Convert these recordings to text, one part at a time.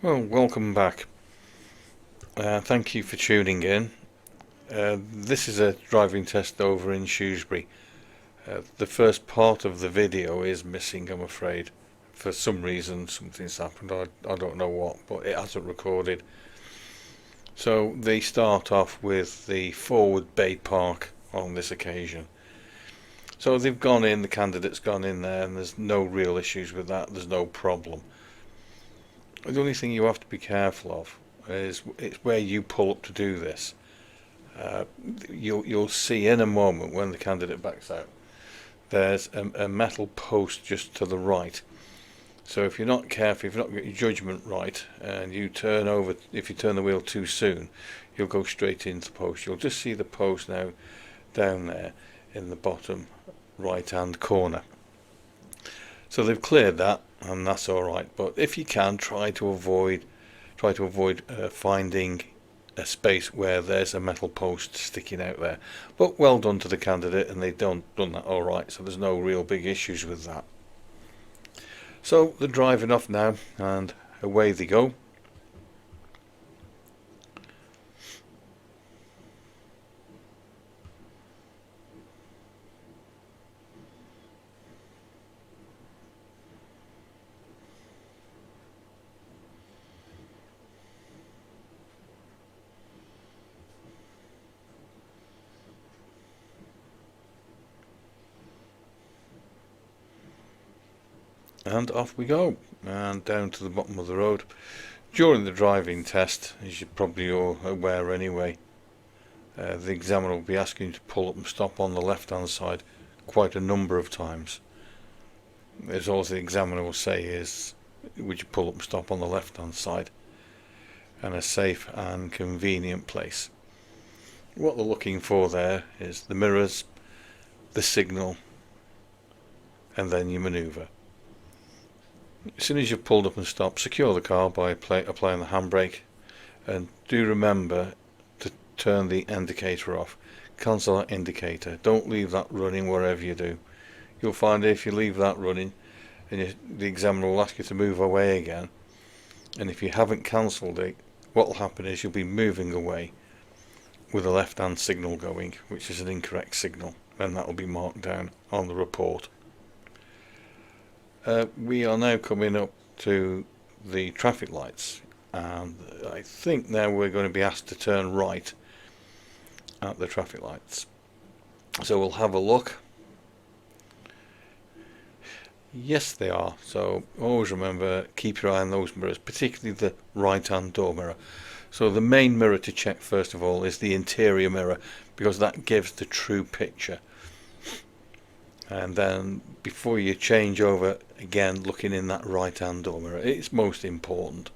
Well, welcome back. Thank you for tuning in. This is a driving test over in Shrewsbury. The first part of the video is missing, I'm afraid. For some reason, something's happened. I don't know what, but it hasn't recorded. So they start off with the forward bay park on this occasion. So they've gone in, the candidate's gone in there, and there's no real issues with that. There's no problem. The only thing you have to be careful of is it's where you pull up to do this. You'll see in a moment when the candidate backs out, there's a metal post just to the right. So if you're not careful, if you've not got your judgment right, and you turn over, if you turn the wheel too soon, you'll go straight into the post. You'll just see the post now down there in the bottom right hand corner. So they've cleared that, and that's all right. But if you can, try to avoid finding a space where there's a metal post sticking out there. But well done to the candidate, and they've done that all right. So there's no real big issues with that. So they're driving off now, and away they go. And off we go, and down to the bottom of the road. During the driving test, as you're probably all aware anyway, the examiner will be asking you to pull up and stop on the left hand side quite a number of times. As all the examiner will say is, would you pull up and stop on the left hand side, and a safe and convenient place. What they're looking for there is the mirrors, the signal, and then your manoeuvre. As soon as you've pulled up and stopped, secure the car by applying the handbrake, and do remember to turn the indicator off. Cancel that indicator. Don't leave that running wherever you do. You'll find if you leave that running, and the examiner will ask you to move away again, and if you haven't cancelled it, what will happen is you'll be moving away with a left hand signal going, which is an incorrect signal, and that will be marked down on the report. We are now coming up to the traffic lights, and I think now we're going to be asked to turn right at the traffic lights. So we'll have a look. Yes, they are. So always remember, keep your eye on those mirrors, particularly the right hand door mirror. So the main mirror to check first of all is the interior mirror, because that gives the true picture. And then before you change over, again looking in that right hand door mirror, it's most important.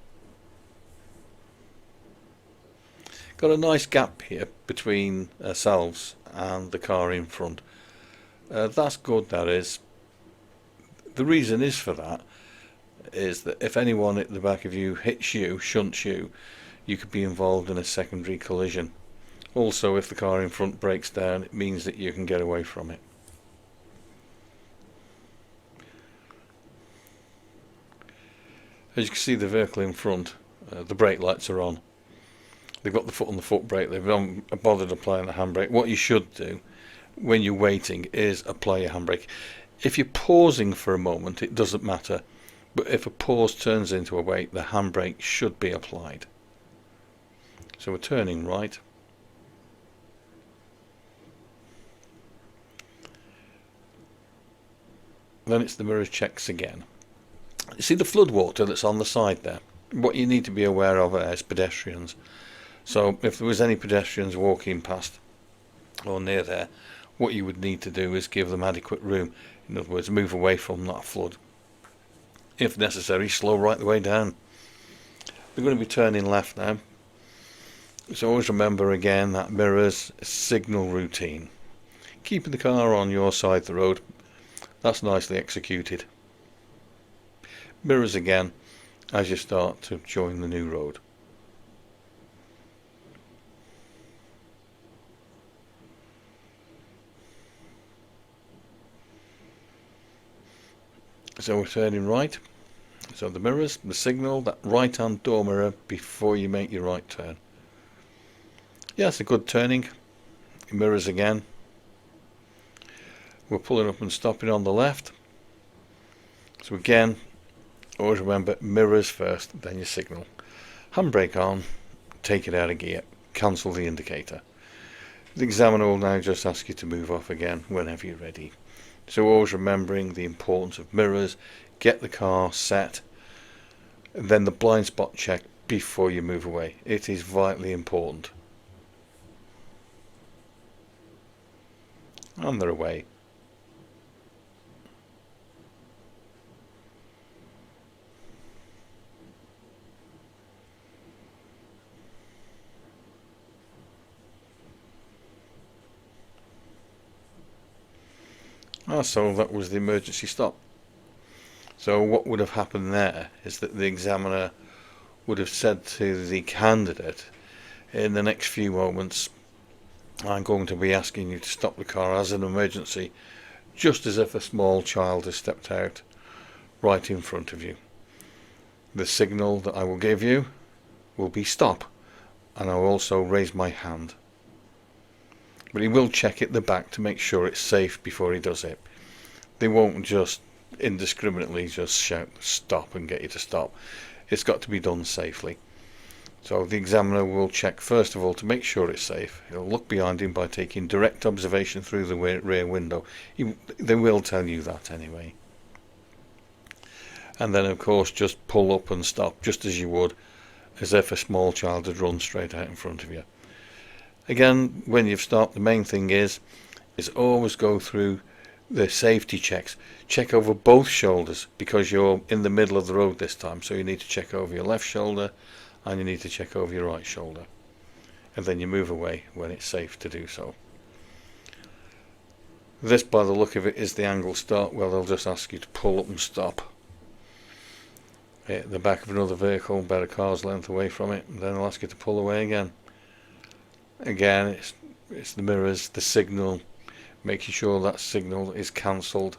Got a nice gap here between ourselves and the car in front. That's good, that is. The reason is for that is that if anyone at the back of you hits you, shunts you, you could be involved in a secondary collision. Also, if the car in front breaks down, it means that you can get away from it. As you can see, the vehicle in front, the brake lights are on. They've got the foot on the foot brake. They've not bothered applying the handbrake. What you should do when you're waiting is apply your handbrake. If you're pausing for a moment, it doesn't matter. But if a pause turns into a wait, the handbrake should be applied. So we're turning right. Then it's the mirror checks again. You see the floodwater that's on the side there? What you need to be aware of as pedestrians. So if there was any pedestrians walking past or near there, what you would need to do is give them adequate room. In other words, move away from that flood. If necessary, slow right the way down. We're going to be turning left now. So always remember again that mirrors signal routine. Keeping the car on your side of the road. That's nicely executed. Mirrors again as you start to join the new road. So we're turning right. So the mirrors, the signal, that right hand door mirror before you make your right turn. Yes, a good turning. Mirrors again. We're pulling up and stopping on the left. So again, always remember mirrors first, then your signal. Handbrake on, take it out of gear, cancel the indicator. The examiner will now just ask you to move off again whenever you're ready. So always remembering the importance of mirrors, get the car set, and then the blind spot check before you move away. It is vitally important. And they're away. So that was the emergency stop. So what would have happened there is that the examiner would have said to the candidate, in the next few moments I'm going to be asking you to stop the car as an emergency, just as if a small child has stepped out right in front of you. The signal that I will give you will be stop, and I will also raise my hand. But he will check at the back to make sure it's safe before he does it. They won't just indiscriminately just shout stop and get you to stop. It's got to be done safely. So the examiner will check first of all to make sure it's safe. He'll look behind him by taking direct observation through the rear window. They will tell you that anyway. And then of course just pull up and stop just as you would as if a small child had run straight out in front of you. Again, when you've stopped, the main thing is always go through the safety checks. Check over both shoulders because you're in the middle of the road this time, so you need to check over your left shoulder and you need to check over your right shoulder, and then you move away when it's safe to do so. This, by the look of it, is the angle start. Well, they'll just ask you to pull up and stop at the back of another vehicle about a car's length away from it, and then they'll ask you to pull away again. Again, it's the mirrors, the signal, making sure that signal is cancelled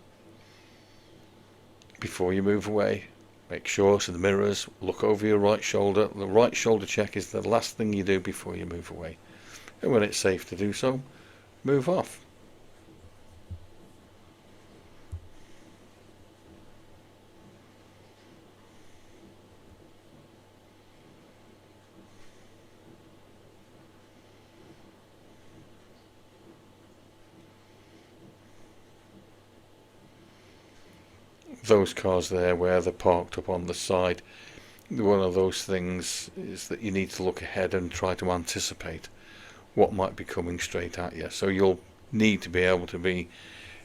before you move away. Make sure, so the mirrors, look over your right shoulder. The right shoulder check is the last thing you do before you move away. And when it's safe to do so, move off. Those cars there where they're parked up on the side, one of those things is that you need to look ahead and try to anticipate what might be coming straight at you. So you'll need to be able to be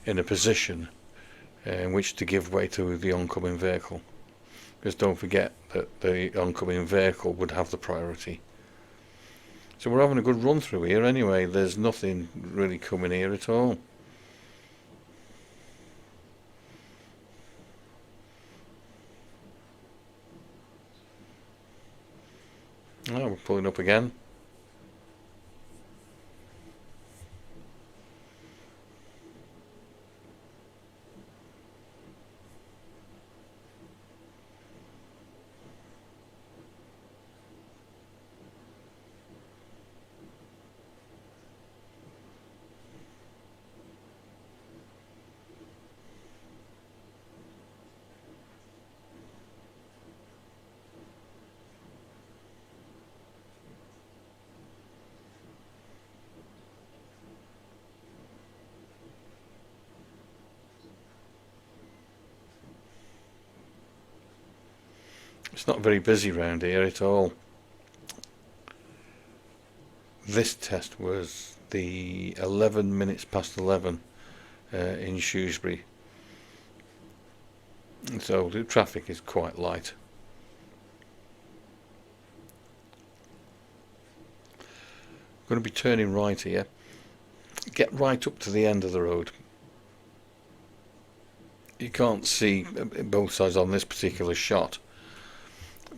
in a position in which to give way to the oncoming vehicle, because don't forget that the oncoming vehicle would have the priority. So we're having a good run through here anyway. There's nothing really coming here at all. Oh, we're pulling up again. It's not very busy round here at all. This test was the 11 minutes past 11 in Shrewsbury. So the traffic is quite light. I'm going to be turning right here. Get right up to the end of the road. You can't see both sides on this particular shot,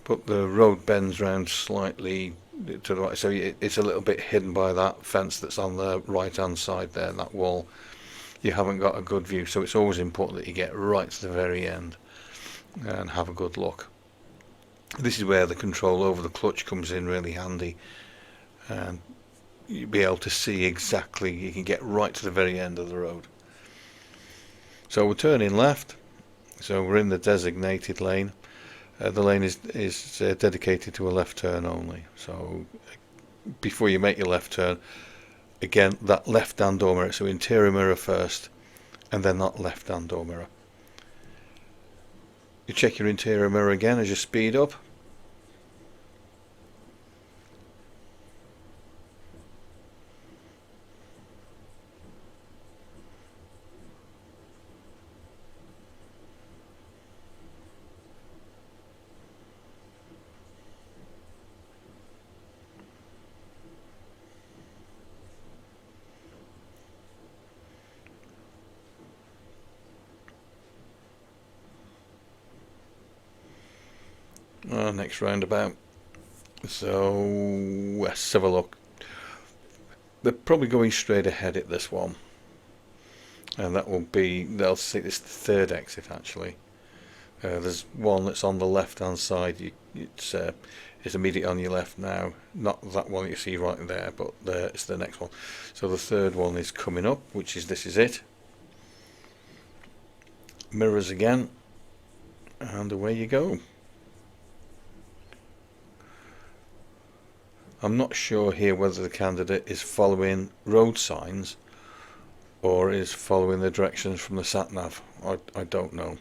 but the road bends round slightly to the right, so it's a little bit hidden by that fence that's on the right hand side there, that wall. You haven't got a good view, so it's always important that you get right to the very end. and have a good look. This is where the control over the clutch comes in really handy, and you'll be able to see exactly, you can get right to the very end of the road. So we're turning left, so we're in the designated lane. The lane is dedicated to a left turn only, so before you make your left turn, again that left hand door mirror, so interior mirror first and then that left hand door mirror. You check your interior mirror again as you speed up. Next roundabout. So let's have a look. They're probably going straight ahead at this one, and that will be, they'll see it's the third exit actually. There's one that's on the left hand side. It's immediately on your left now, not that one you see right there, but it's the next one. So the third one is coming up, which is, this is it. Mirrors again, and away you go. I'm not sure here whether the candidate is following road signs or is following the directions from the sat-nav. I don't know.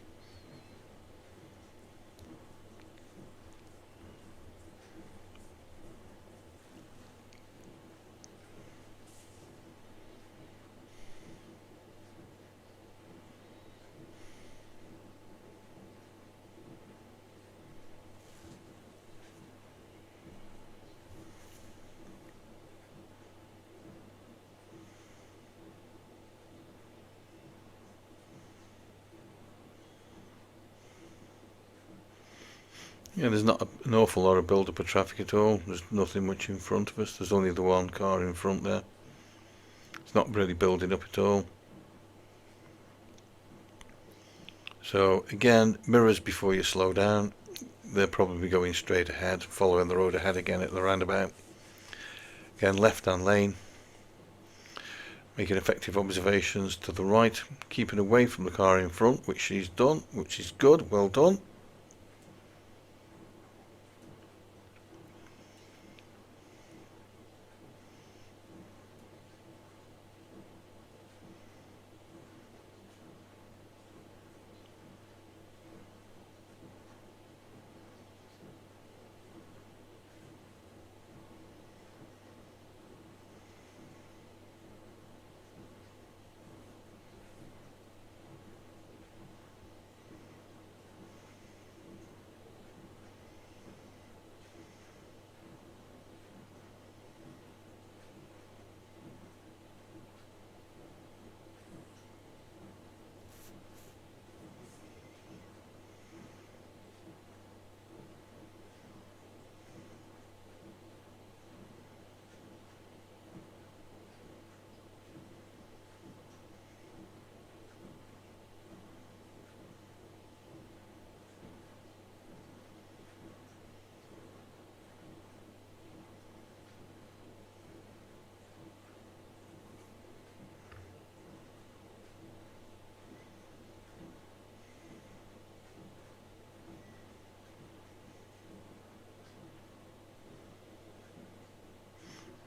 Yeah, there's not an awful lot of build-up of traffic at all. There's nothing much in front of us. There's only the one car in front there. It's not really building up at all. So again, mirrors before you slow down. They're probably going straight ahead, following the road ahead again at the roundabout. Again, left-hand lane. Making effective observations to the right, keeping away from the car in front, which she's done, which is good, well done.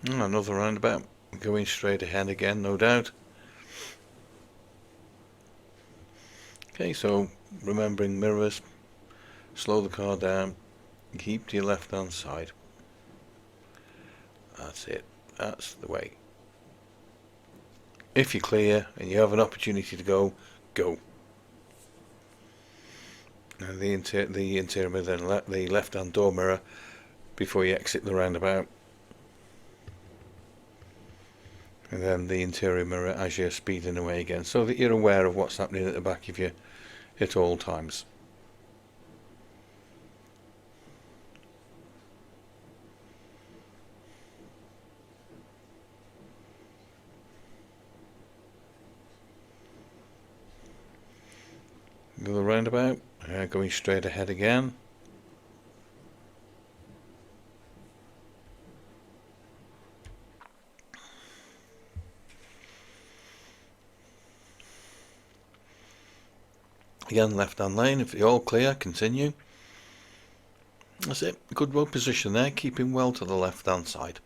Another roundabout, going straight ahead again, no doubt. Okay, so remembering mirrors, slow the car down, keep to your left hand side. That's it, that's the way. If you're clear and you have an opportunity to go, go. And the interior mirror, then the left hand door mirror before you exit the roundabout. And then the interior mirror as you're speeding away again, so that you're aware of what's happening at the back of you at all times. Another roundabout, Going straight ahead again. Again, left hand lane. If you're all clear, continue. That's it. Good road position there, keeping well to the left hand side.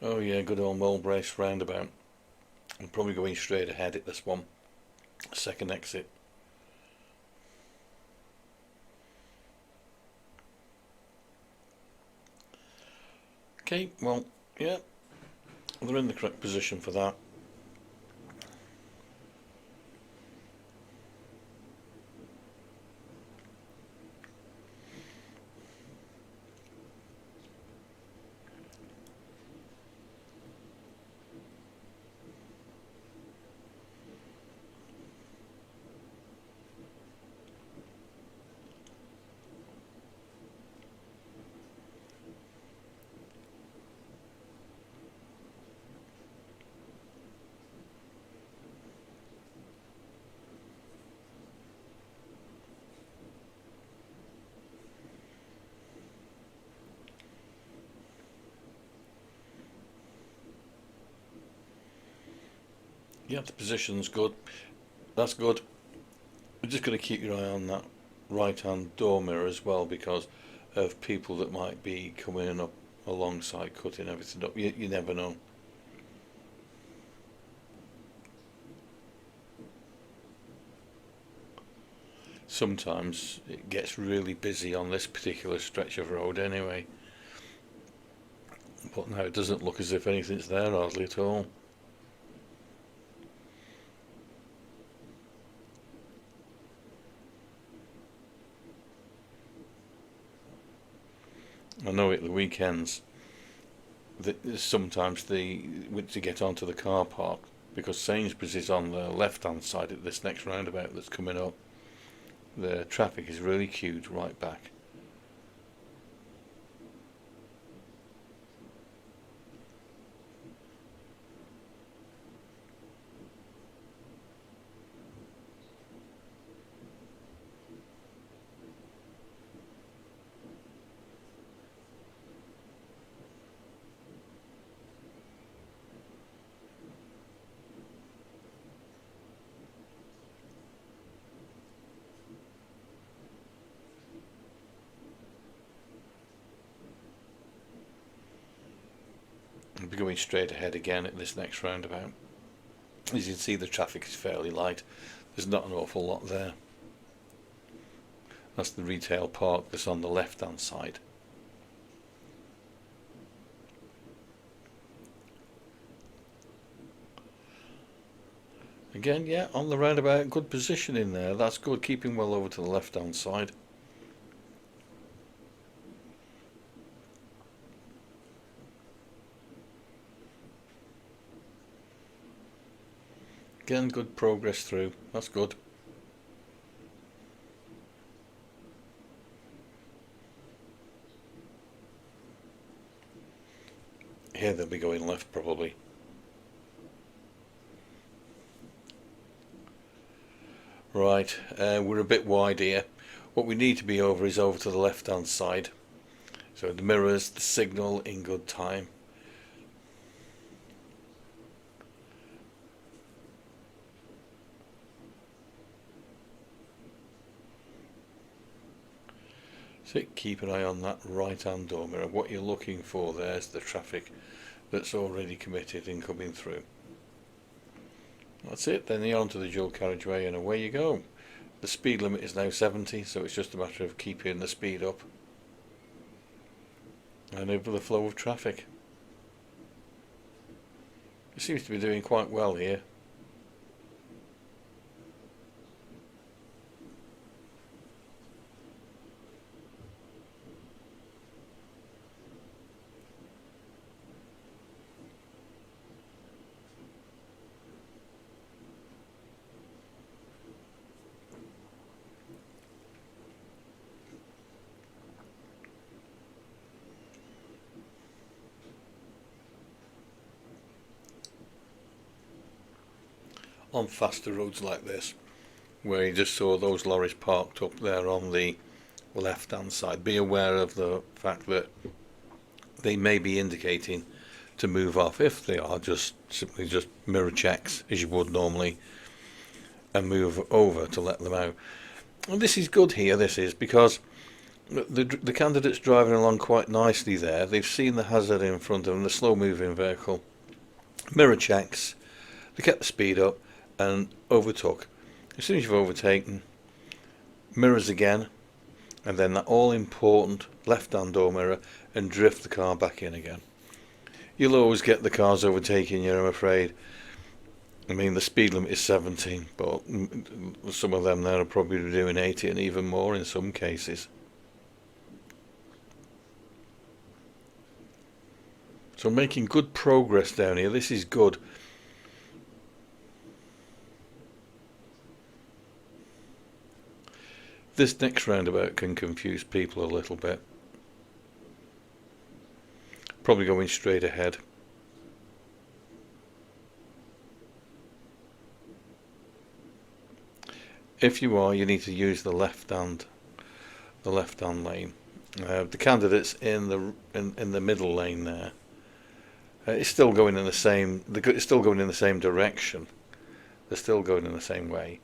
Oh yeah, good old Meole Brace roundabout. I'm probably going straight ahead at this one. Second exit. Okay, well, yeah, they're in the correct position for that. Yeah, the position's good. That's good. We're just going to keep your eye on that right hand door mirror as well, because of people that might be coming up alongside, cutting everything up. You never know. Sometimes it gets really busy on this particular stretch of road anyway, but now it doesn't look as if anything's there hardly at all. I know at the weekends that sometimes to get onto the car park, because Sainsbury's is on the left hand side at this next roundabout that's coming up, the traffic is really queued right back. I'll be going straight ahead again at this next roundabout. As you can see, the traffic is fairly light. There's not an awful lot there. That's the retail park that's on the left hand side. Again, yeah, on the roundabout, good position in there. That's good, keeping well over to the left hand side. Again, good progress through. That's good. Here they'll be going left probably. Right, we're a bit wide here. What we need to be over is over to the left hand side. So the mirrors, the signal in good time. So keep an eye on that right hand door mirror. What you're looking for there is the traffic that's already committed and coming through. That's it, then you're onto the dual carriageway and away you go. The speed limit is now 70, so it's just a matter of keeping the speed up and over the flow of traffic. It seems to be doing quite well here. On faster roads like this, where you just saw those lorries parked up there on the left hand side, be aware of the fact that they may be indicating to move off. If they are, just simply just mirror checks as you would normally and move over to let them out. And this is good here, this is, because the candidate's driving along quite nicely there. They've seen the hazard in front of them, the slow moving vehicle, mirror checks, they kept the speed up and overtook. As soon as you've overtaken, mirrors again, and then that all important left hand door mirror, and drift the car back in again. You'll always get the cars overtaking you, I'm afraid. I mean, the speed limit is 70, but some of them there are probably doing 80 and even more in some cases. So making good progress down here. This is good. This next roundabout can confuse people a little bit. Probably going straight ahead. If you are, you need to use the left hand lane. The candidate's in the middle lane there. It's still going in the same. It's still going in the same direction. They're still going in the same way.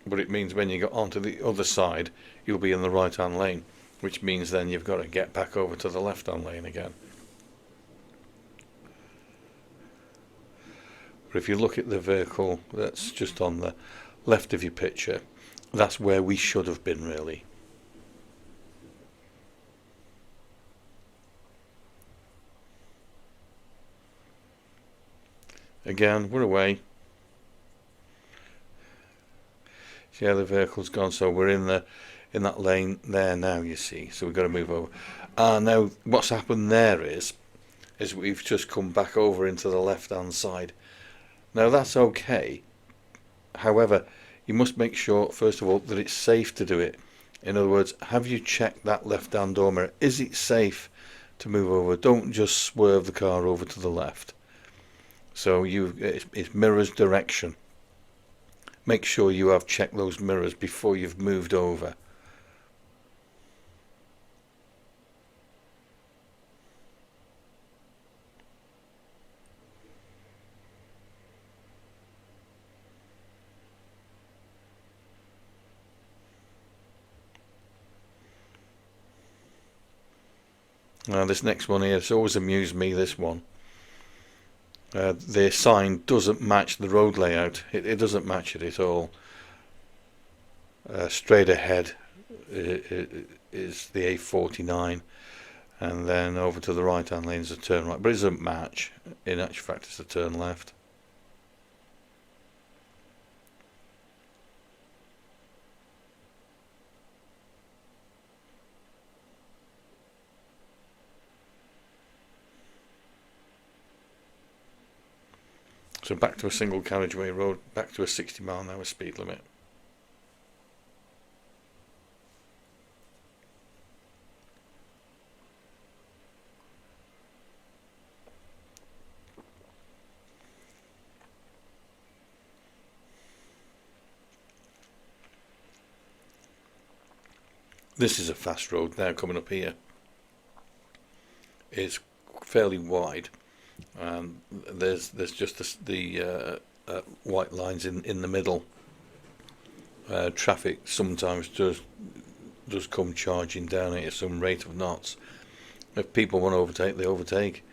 But it means when you get onto the other side, you'll be in the right hand lane, which means then you've got to get back over to the left hand lane again. But if you look at the vehicle that's just on the left of your picture, that's where we should have been, really. Again, we're away. See how the vehicle's gone, so we're in that lane there now, you see, so we've got to move over. Now what's happened there is we've just come back over into the left hand side. Now that's okay, however, you must make sure first of all that it's safe to do it. In other words, have you checked that left hand door mirror? Is it safe to move over? Don't just swerve the car over to the left. So it mirrors direction. Make sure you have checked those mirrors before you've moved over. Now this next one here, it's always amused me, this one. The sign doesn't match the road layout. It doesn't match it at all. Straight ahead is the A49, and then over to the right hand lane is a turn right, but it doesn't match. In actual fact, it's a turn left. So back to a single carriageway road, back to a 60-mile-an-hour speed limit. This is a fast road now coming up here. It's fairly wide. There's just the white lines in the middle. Traffic sometimes does come charging down at some rate of knots. If people want to overtake, they overtake.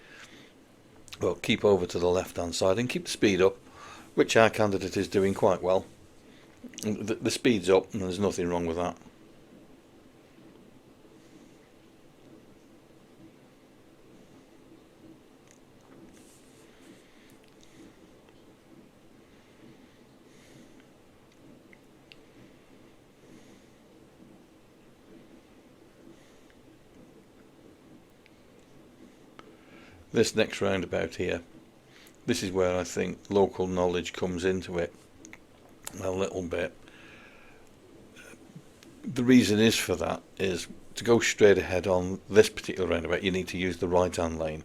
Well, keep over to the left hand side and keep the speed up, which our candidate is doing quite well. The speed's up and there's nothing wrong with that. This next roundabout here, this is where I think local knowledge comes into it a little bit. The reason is for that is to go straight ahead on this particular roundabout you need to use the right hand lane.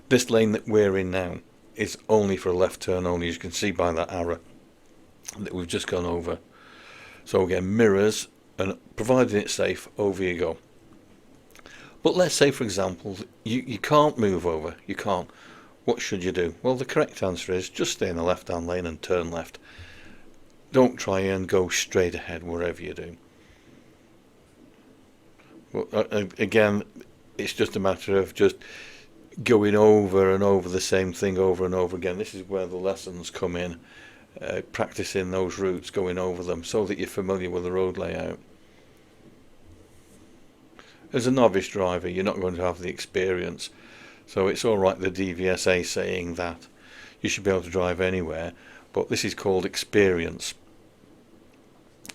This lane that we're in now is only for a left turn only, as you can see by that arrow that we've just gone over. So again, mirrors, and providing it's safe, over you go. But let's say, for example, you can't move over, you can't. What should you do? Well, the correct answer is just stay in the left hand lane and turn left. Don't try and go straight ahead wherever you do. Well, again, it's just a matter of just going over and over the same thing over and over again. This is where the lessons come in, practicing those routes, going over them so that you're familiar with the road layout. As a novice driver, you're not going to have the experience, so it's alright the DVSA saying that you should be able to drive anywhere, but this is called experience,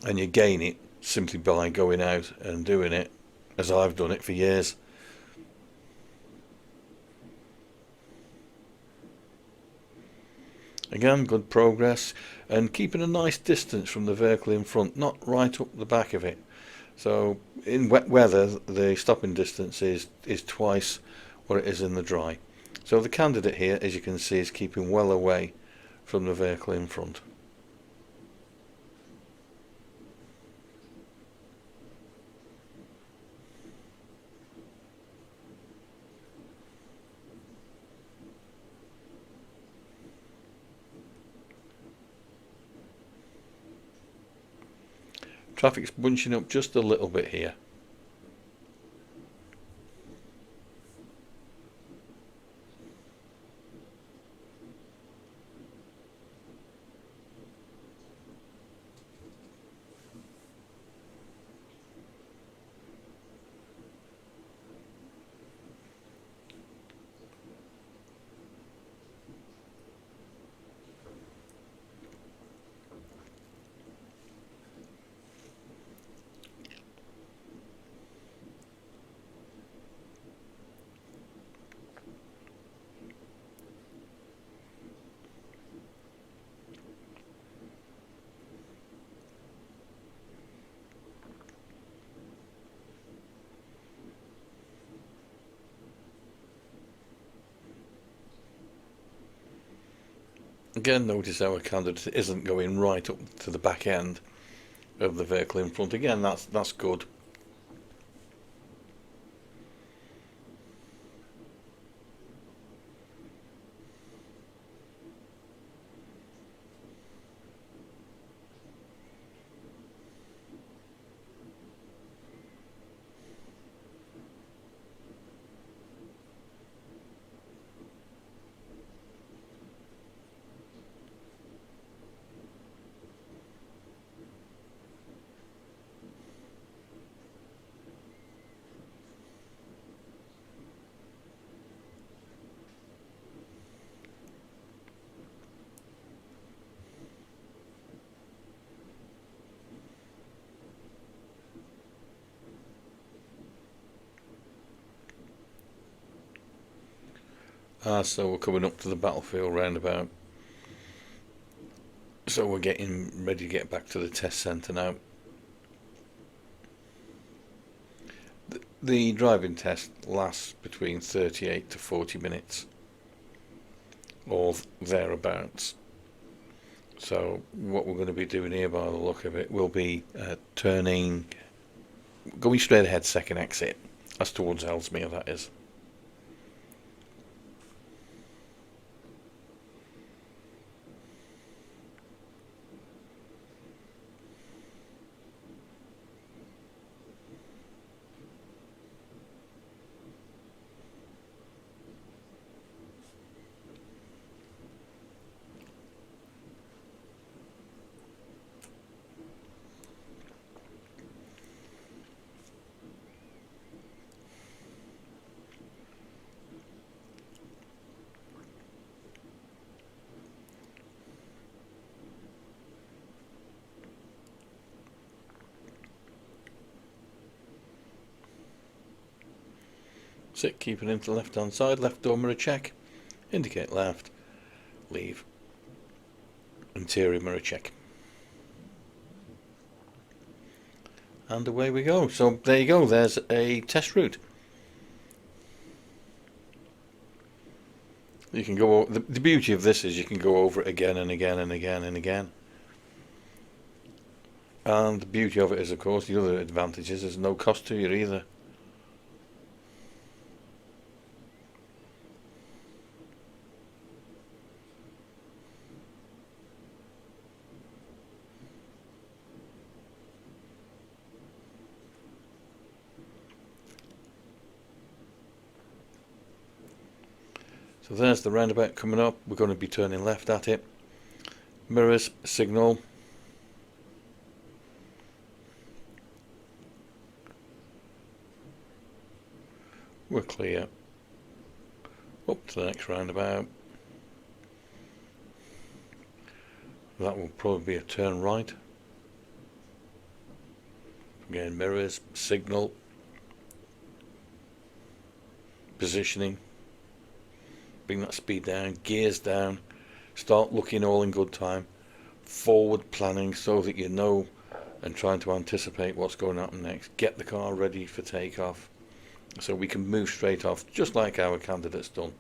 and you gain it simply by going out and doing it, as I've done it for years. Again, good progress, and keeping a nice distance from the vehicle in front, not right up the back of it. So in wet weather, the stopping distance is twice what it is in the dry. So the candidate here, as you can see, is keeping well away from the vehicle in front. Traffic's bunching up just a little bit here. Again, notice our candidate isn't going right up to the back end of the vehicle in front. Again, that's good. So we're coming up to the battlefield roundabout. So we're getting ready to get back to the test centre now. The driving test lasts between 38 to 40 minutes, or thereabouts. So what we're going to be doing here, by the look of it, will be going straight ahead, second exit. That's towards Ellesmere, that is. Sit, keep it into the left hand side, left door mirror check, indicate left, leave, interior mirror check. And away we go. So there you go, there's a test route. You can go, the beauty of this is you can go over it again and again and again and again. And the beauty of it is, of course, the other advantage is there's no cost to you either. So there's the roundabout coming up. We're going to be turning left at it. Mirrors, signal. We're clear. Up to the next roundabout. That will probably be a turn right. Again, mirrors, signal, positioning. Bring that speed down, gears down, start looking all in good time, forward planning so that you know and trying to anticipate what's going to happen next. Get the car ready for takeoff so we can move straight off just like our candidate's done.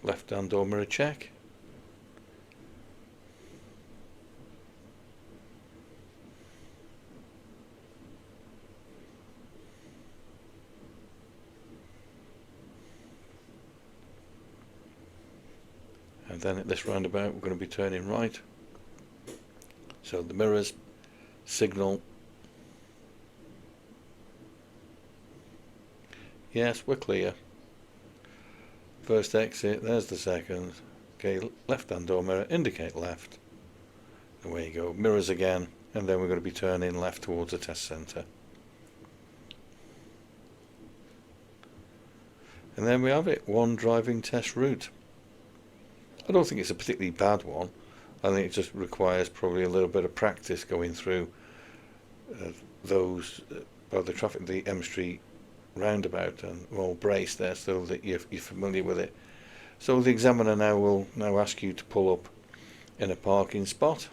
Left hand door mirror check. And then at this roundabout we're going to be turning right. So the mirrors, signal. Yes, we're clear. First exit, there's the second. Okay, left hand door mirror, indicate left. Away you go, mirrors again, and then we're going to be turning left towards the test centre. And then we have it, one driving test route. I don't think it's a particularly bad one. I think it just requires probably a little bit of practice going through the M Street roundabout and Meole Brace there, so that you're familiar with it. So the examiner now will ask you to pull up in a parking spot.